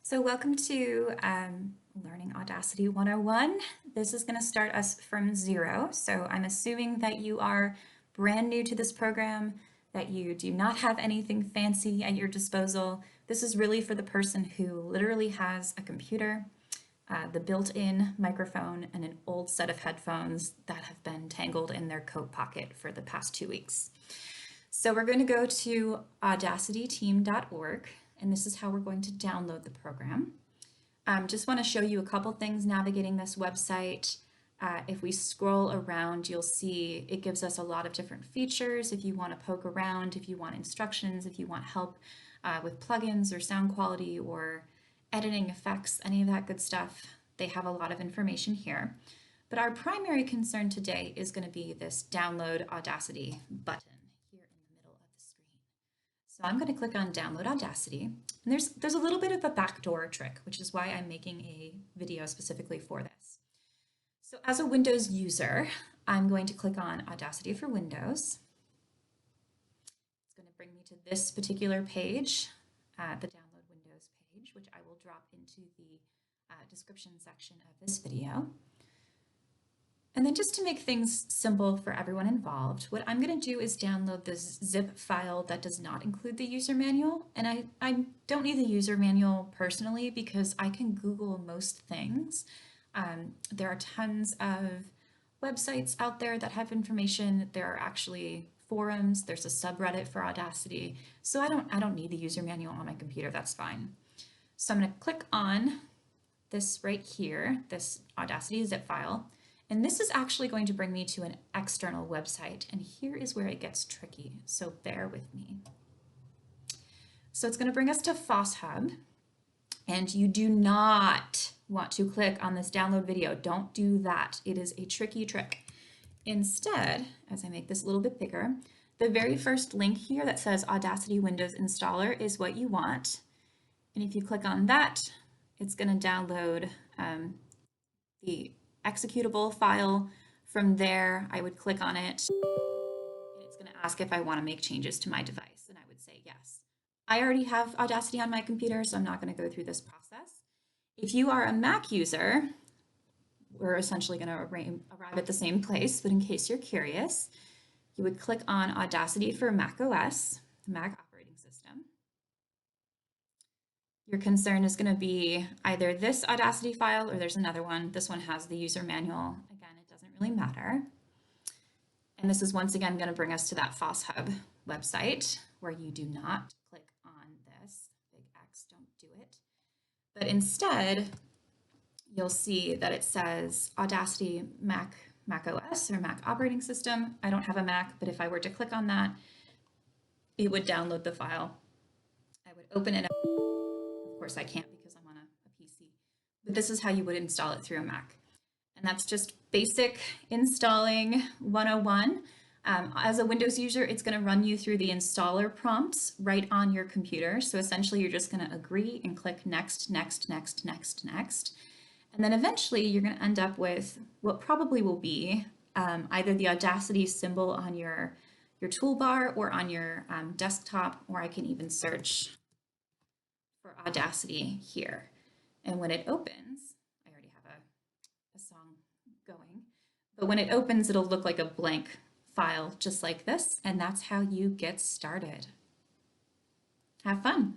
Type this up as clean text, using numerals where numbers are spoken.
So welcome to Learning Audacity 101. This is going to start us from zero. So I'm assuming that you are brand new to this program, that you do not have anything fancy at your disposal. This is really for the person who literally has a computer, the built-in microphone, and an old set of headphones that have been tangled in their coat pocket for the past 2 weeks. So we're going to go to audacityteam.org, and this is how we're going to download the program. Just want to show you a couple things navigating this website. If we scroll around, you'll see it gives us a lot of different features. If you want to poke around, if you want instructions, if you want help with plugins or sound quality or editing effects, any of that good stuff, they have a lot of information here. But our primary concern today is going to be this download Audacity button. So I'm going to click on Download Audacity. And there's a little bit of a backdoor trick, which is why I'm making a video specifically for this. So as a Windows user, I'm going to click on Audacity for Windows. It's going to bring me to this particular page, the Download Windows page, which I will drop into the description section of this video. And then just to make things simple for everyone involved, what I'm going to do is download this zip file that does not include the user manual. And I don't need the user manual personally because I can Google most things. There are tons of websites out there that have information. There are actually forums. There's a subreddit for Audacity. So I don't need the user manual on my computer. That's fine. So I'm going to click on this right here, this Audacity zip file. And this is actually going to bring me to an external website. And here is where it gets tricky. So bear with me. So it's going to bring us to FossHub. And you do not want to click on this download video. Don't do that. It is a tricky trick. Instead, as I make this a little bit bigger, the very first link here that says Audacity Windows Installer is what you want. And if you click on that, it's going to download the executable file. From there, I would click on it and it's going to ask if I want to make changes to my device, and I would say yes. I already have Audacity on my computer, so I'm not going to go through this process. If you are a Mac user, we're essentially going to arrive at the same place, but in case you're curious, you would click on Audacity for Mac OS, Mac operating system. Your concern is going to be either this Audacity file or there's another one. This one has the user manual. Again, it doesn't really matter. And this is once again going to bring us to that FossHub website where you do not click on this big X, don't do it. But instead, you'll see that it says Audacity Mac OS or Mac operating system. I don't have a Mac, but if I were to click on that, it would download the file. I would open it up. Of course I can't because I'm on a PC, but this is how you would install it through a Mac. And that's just basic installing 101. As a Windows user, it's going to run you through the installer prompts right on your computer. So essentially you're just going to agree and click next, next, next, next, next. And then eventually you're going to end up with what probably will be either the Audacity symbol on your toolbar or on your desktop, or I can even search for Audacity here. And when it opens, I already have a song going, but when it opens, it'll look like a blank file just like this, and that's how you get started. Have fun.